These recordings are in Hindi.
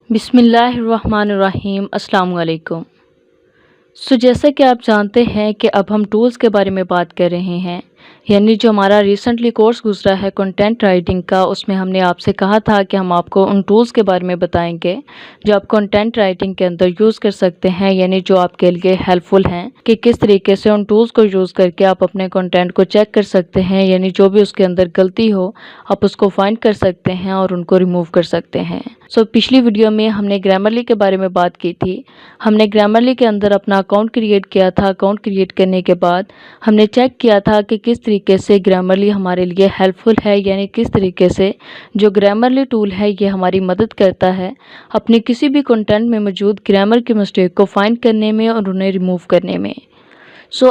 बिस्मिल्लाहिर्रहमानिर्रहीम अस्सलाम वालेकुम। जैसा कि आप जानते हैं कि अब हम टूल्स के बारे में बात कर रहे हैं, यानी जो हमारा रिसेंटली कोर्स गुजरा है कंटेंट राइटिंग का, उसमें हमने आपसे कहा था कि हम आपको उन टूल्स के बारे में बताएंगे जो आप कंटेंट राइटिंग के अंदर यूज़ कर सकते हैं, यानी जो आपके लिए हेल्पफुल हैं कि किस तरीके से उन टूल्स को यूज़ करके आप अपने कंटेंट को चेक कर सकते हैं, यानी जो भी उसके अंदर गलती हो आप उसको फाइंड कर सकते हैं और उनको रिमूव कर सकते हैं। पिछली वीडियो में हमने ग्रामरली के बारे में बात की थी। हमने ग्रामरली के अंदर अपना अकाउंट क्रिएट किया था। अकाउंट क्रिएट करने के बाद हमने चेक किया था कि किस तरीके से ग्रामरली हमारे लिए हेल्पफुल है, यानी किस तरीके से जो ग्रामरली टूल है ये हमारी मदद करता है अपने किसी भी कंटेंट में मौजूद ग्रामर की मिस्टेक को फाइंड करने में और उन्हें रिमूव करने में।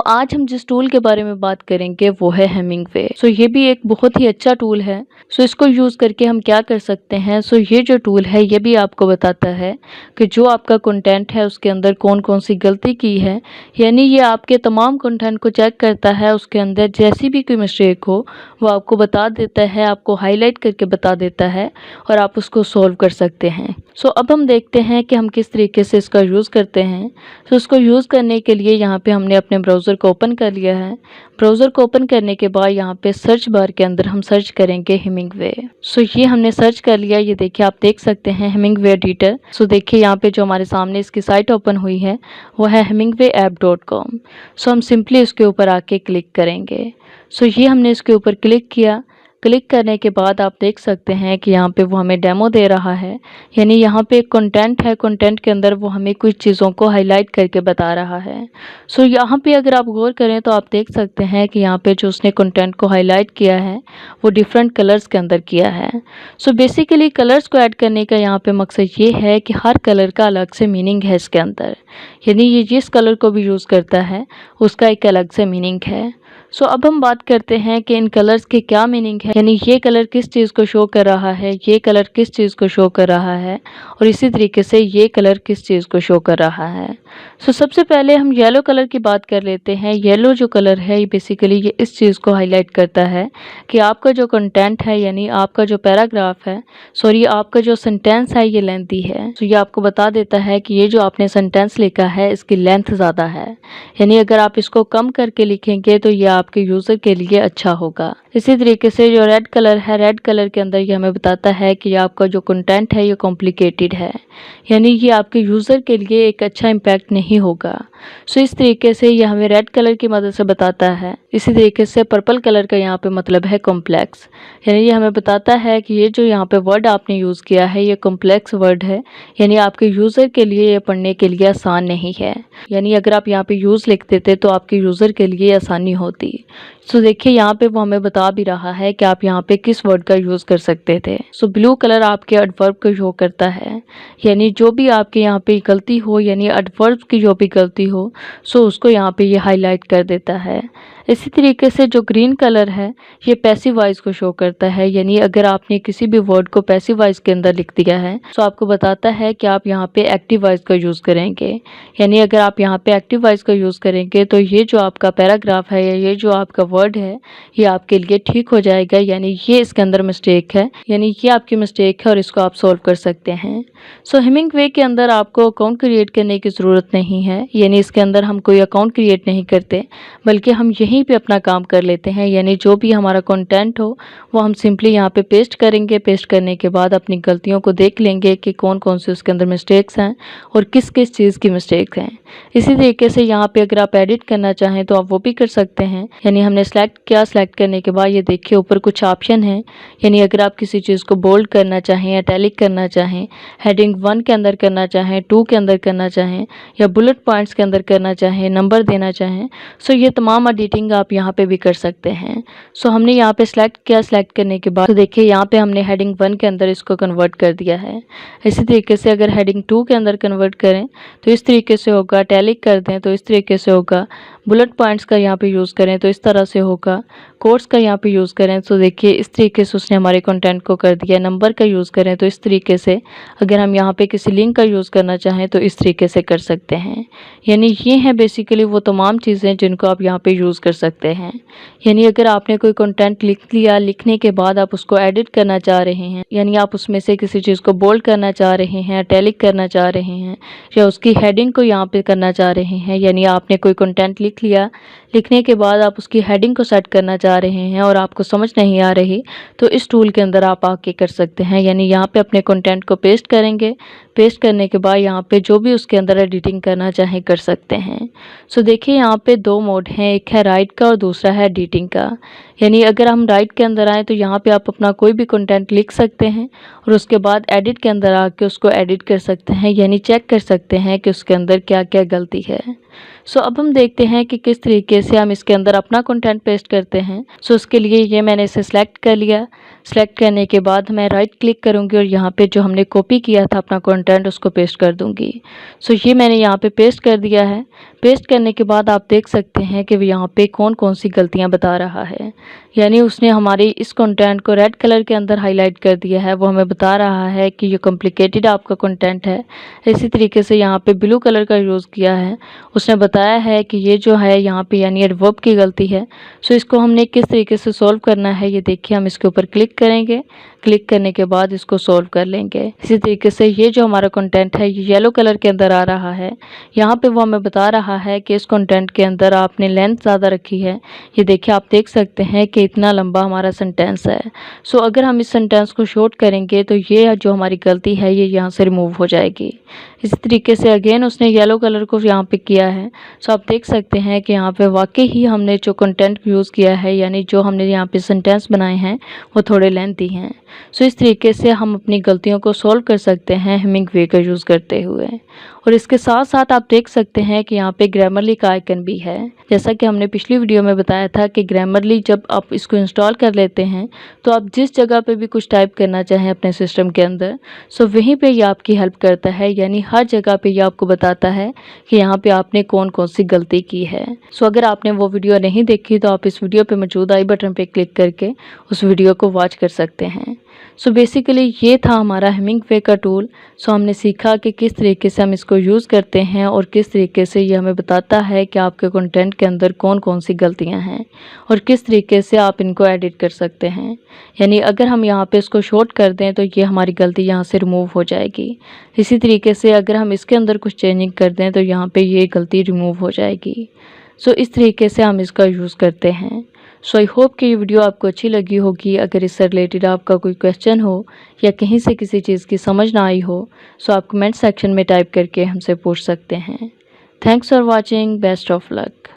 आज हम जिस टूल के बारे में बात करेंगे वो है हेमिंगवे। ये भी एक बहुत ही अच्छा टूल है। इसको यूज़ करके हम क्या कर सकते हैं। ये जो टूल है ये भी आपको बताता है कि जो आपका कंटेंट है उसके अंदर कौन कौन सी गलती की है, यानी ये आपके तमाम कंटेंट को चेक करता है, उसके अंदर जैसी भी कोई मिस्टेक हो वो आपको बता देता है, आपको हाईलाइट करके बता देता है और आप उसको सॉल्व कर सकते हैं। अब हम देखते हैं कि हम किस तरीके से इसका यूज़ करते हैं। इसको यूज़ करने के लिए यहाँ पे हमने अपने ब्राउज़र को ओपन कर लिया है। ब्राउज़र को ओपन करने के बाद यहाँ पे सर्च बार के अंदर हम सर्च करेंगे हेमिंगवे। ये हमने सर्च कर लिया। ये देखिए आप देख सकते हैं हेमिंगवे एडिटर। देखिए यहाँ पे जो हमारे सामने इसकी साइट ओपन हुई है वो है hemingwayapp.com। हम सिंपली उसके ऊपर आके क्लिक करेंगे। ये हमने इसके ऊपर क्लिक किया। क्लिक करने के बाद आप देख सकते हैं कि यहाँ पे वो हमें डेमो दे रहा है, यानी यहाँ पे एक कंटेंट है, कंटेंट के अंदर वो हमें कुछ चीज़ों को हाईलाइट करके बता रहा है। यहाँ पे अगर आप गौर करें तो आप देख सकते हैं कि यहाँ पे जो उसने कंटेंट को हाईलाइट किया है वो डिफरेंट कलर्स के अंदर किया है। बेसिकली कलर्स को ऐड करने का यहाँ पे मकसद ये है कि हर कलर का अलग से मीनिंग है इसके अंदर, यानी ये जिस कलर को भी यूज़ करता है उसका एक अलग से मीनिंग है। अब हम बात करते हैं कि इन कलर्स के क्या मीनिंग है, यानी ये कलर किस चीज़ को शो कर रहा है, ये कलर किस चीज़ को शो कर रहा है और इसी तरीके से ये कलर किस चीज़ को शो कर रहा है। सबसे पहले हम येलो कलर की बात कर लेते हैं। येलो जो कलर है ये बेसिकली ये इस चीज़ को हाईलाइट करता है कि आपका जो कंटेंट है, यानी आपका जो पैराग्राफ है, आपका जो सेंटेंस है ये लेंथी है। ये आपको बता देता है कि ये जो आपने सेंटेंस लिखा है इसकी लेंथ ज़्यादा है, यानी अगर आप इसको कम करके लिखेंगे तो ये आपके यूज़र के लिए अच्छा होगा। इसी तरीके से जो रेड कलर है, रेड कलर के अंदर ये हमें बताता है कि आपका जो कंटेंट है ये कॉम्प्लिकेटेड है, यानी ये आपके यूज़र के लिए एक अच्छा इम्पैक्ट नहीं होगा। इस तरीके से ये हमें रेड कलर की मदद से बताता है। इसी तरीके से पर्पल कलर का यहाँ पे मतलब है कॉम्प्लेक्स, यानी ये हमें बताता है कि ये जो यहाँ पे वर्ड आपने यूज़ किया है ये कॉम्प्लेक्स वर्ड है, यानी आपके यूज़र के लिए ये पढ़ने के लिए आसान नहीं है, यानी अगर आप यहाँ पे यूज़ लिख देते तो आपके यूज़र के लिए आसानी होती। देखिए यहाँ पे वो हमें बता भी रहा है कि आप यहाँ पे किस वर्ड का यूज़ कर सकते थे। ब्लू कलर आपके एडवर्ब को शो करता है, यानी जो भी आपके यहाँ पे गलती हो, यानी एडवर्ब की जो भी गलती हो उसको यहाँ पे ये हाईलाइट कर देता है। इसी तरीके से जो ग्रीन कलर है ये पैसिव वॉइस को शो करता है, यानी अगर आपने किसी भी वर्ड को पैसिव वॉइस के अंदर लिख दिया है तो आपको बताता है कि आप यहाँ पे एक्टिव वॉइस का यूज़ करेंगे, यानी अगर आप यहाँ पे एक्टिव वॉइस का यूज़ करेंगे तो ये जो आपका पैराग्राफ है या ये जो आपका वर्ड है ये आपके लिए ठीक हो जाएगा, यानी ये इसके अंदर मिस्टेक है, यानी ये आपकी मिस्टेक है और इसको आप सॉल्व कर सकते हैं। हेमिंगवे के अंदर आपको अकाउंट क्रिएट करने की ज़रूरत नहीं है, यानी इसके अंदर हम कोई अकाउंट क्रिएट नहीं करते बल्कि हम यहीं पे अपना काम कर लेते हैं, यानी जो भी हमारा कंटेंट हो वो हम सिंपली यहाँ पे पेस्ट करेंगे। पेस्ट करने के बाद अपनी गलतियों को देख लेंगे कि कौन कौन से उसके अंदर मिस्टेक्स हैं और किस किस चीज़ की मिस्टेक्स हैं। इसी तरीके से यहाँ पे अगर आप एडिट करना चाहें तो आप वो भी कर सकते हैं, यानी हमने सेलेक्ट किया। सेलेक्ट करने के बाद ये देखिए ऊपर कुछ ऑप्शन है, यानी अगर आप किसी चीज़ को बोल्ड करना चाहें, इटैलिक करना चाहें, हेडिंग 1 के अंदर करना चाहें, 2 के अंदर करना चाहें या बुलेट पॉइंट्स के अंदर करना चाहें, नंबर देना चाहें, ये तमाम एडिटिंग आप यहाँ पे भी कर सकते हैं। हमने यहाँ पे सेलेक्ट किया। सेलेक्ट करने के बाद देखिए यहाँ पे हमने हेडिंग 1 के अंदर इसको कन्वर्ट कर दिया है। इसी तरीके से अगर हेडिंग 2 के अंदर कन्वर्ट करें तो इस तरीके से होगा, इटैलिक कर दें तो इस तरीके से होगा, बुलेट पॉइंट्स का यहाँ पे यूज़ करें तो इस तरह से होगा। कोट्स का यहाँ पे यूज़ करें तो देखिए इस तरीके से उसने हमारे कंटेंट को कर दिया। नंबर का यूज़ करें तो इस तरीके से, अगर हम यहाँ पे किसी लिंक का यूज़ करना चाहें तो इस तरीके से कर सकते हैं। यानी ये हैं बेसिकली वो तमाम चीज़ें जिनको आप यहाँ पे यूज़ कर सकते हैं। यानी अगर आपने कोई कंटेंट लिख लिया, लिखने के बाद आप उसको एडिट करना चाह रहे हैं, यानी आप उसमें से किसी चीज़ को बोल्ड करना चाह रहे हैं, इटैलिक करना चाह रहे हैं, या उसकी हेडिंग को यहाँ पे करना चाह रहे हैं, यानी आपने कोई कंटेंट लिख लिया, लिखने के बाद आप उसकी हेडिंग को सेट करना चाह रहे हैं और आपको समझ नहीं आ रही, तो इस टूल के अंदर आप आके कर सकते हैं। यानी यहाँ पे अपने कंटेंट को पेस्ट करेंगे, पेस्ट करने के बाद यहाँ पे जो भी उसके अंदर एडिटिंग करना चाहें कर सकते हैं। सो देखिए यहाँ पे दो मोड हैं, एक है राइट का और दूसरा है एडिटिंग का। यानी अगर हम राइट के अंदर आएँ तो यहाँ पे आप अपना कोई भी कंटेंट लिख सकते हैं और उसके बाद एडिट के अंदर आके उसको एडिट कर सकते हैं, यानी चेक कर सकते हैं कि उसके अंदर क्या क्या गलती है। सो अब हम देखते हैं कि किस तरीके से हम इसके अंदर अपना कंटेंट पेस्ट करते हैं। सो उसके लिए ये मैंने इसे सेलेक्ट कर लिया। सेलेक्ट करने के बाद मैं राइट क्लिक करूँगी और यहाँ पे जो हमने कॉपी किया था अपना कंटेंट उसको पेस्ट कर दूँगी। सो ये मैंने यहाँ पे पेस्ट कर दिया है। पेस्ट करने के बाद आप देख सकते हैं कि यहाँ पे कौन कौन सी गलतियाँ बता रहा है। यानी उसने हमारी इस कंटेंट को रेड कलर के अंदर हाईलाइट कर दिया है, वो हमें बता रहा है कि ये कॉम्प्लिकेटेड आपका कंटेंट है। इसी तरीके से यहाँ पे ब्लू कलर का यूज़ किया है, उसने बताया है कि ये जो है यहाँ पे यानी एडवर्ब की गलती है। सो इसको हमने किस तरीके से सॉल्व करना है ये देखिए, हम इसके ऊपर क्लिक करेंगे, क्लिक करने के बाद इसको सॉल्व कर लेंगे। इसी तरीके से ये जो हमारा कंटेंट है ये येलो कलर के अंदर आ रहा है। यहाँ पे वो हमें बता रहा है कि इस कंटेंट के अंदर आपने लेंथ ज़्यादा रखी है। ये देखिए आप देख सकते हैं कि इतना लंबा हमारा सेंटेंस है। सो अगर हम इस सेंटेंस को शॉर्ट करेंगे तो ये जो हमारी गलती है ये यहाँ से रिमूव हो जाएगी। इसी तरीके से अगेन उसने येलो कलर को यहाँ पे किया है। सो आप देख सकते हैं कि यहाँ पे वाकई ही हमने जो कंटेंट यूज़ किया है, यानी जो हमने यहाँ पे सेंटेंस बनाए हैं वो थोड़े लेंथी हैं। सो इस तरीके से हम अपनी गलतियों को सॉल्व कर सकते हैं हेमिंग्वे का यूज़ करते हुए। और इसके साथ साथ आप देख सकते हैं कि यहाँ पे ग्रामरली का आइकन भी है। जैसा कि हमने पिछली वीडियो में बताया था कि ग्रामरली जब आप इसको इंस्टॉल कर लेते हैं तो आप जिस जगह पे भी कुछ टाइप करना चाहें अपने सिस्टम के अंदर, सो वहीं पे ये आपकी हेल्प करता है। यानी हर जगह पे ये आपको बताता है कि यहाँ पे आपने कौन कौन सी गलती की है। सो अगर आपने वो वीडियो नहीं देखी तो आप इस वीडियो पे मौजूद आई बटन पे क्लिक करके उस वीडियो को वॉच कर सकते हैं। सो बेसिकली ये था हमारा हेमिंग्वे का टूल। सो हमने सीखा कि किस तरीके से हम इसको यूज़ करते हैं और किस तरीके से ये हमें बताता है कि आपके कंटेंट के अंदर कौन कौन सी गलतियां हैं और किस तरीके से आप इनको एडिट कर सकते हैं। यानी अगर हम यहाँ पे इसको शॉर्ट कर दें तो ये हमारी गलती यहाँ से रिमूव हो जाएगी। इसी तरीके से अगर हम इसके अंदर कुछ चेंजिंग कर दें तो यहाँ पे ये गलती रिमूव हो जाएगी। सो इस तरीके से हम इसका यूज़ करते हैं। सो आई होप कि ये वीडियो आपको अच्छी लगी होगी। अगर इससे रिलेटेड आपका कोई क्वेश्चन हो या कहीं से किसी चीज़ की समझ ना आई हो सो आप कमेंट सेक्शन में टाइप करके हमसे पूछ सकते हैं। Thanks for watching, best of luck.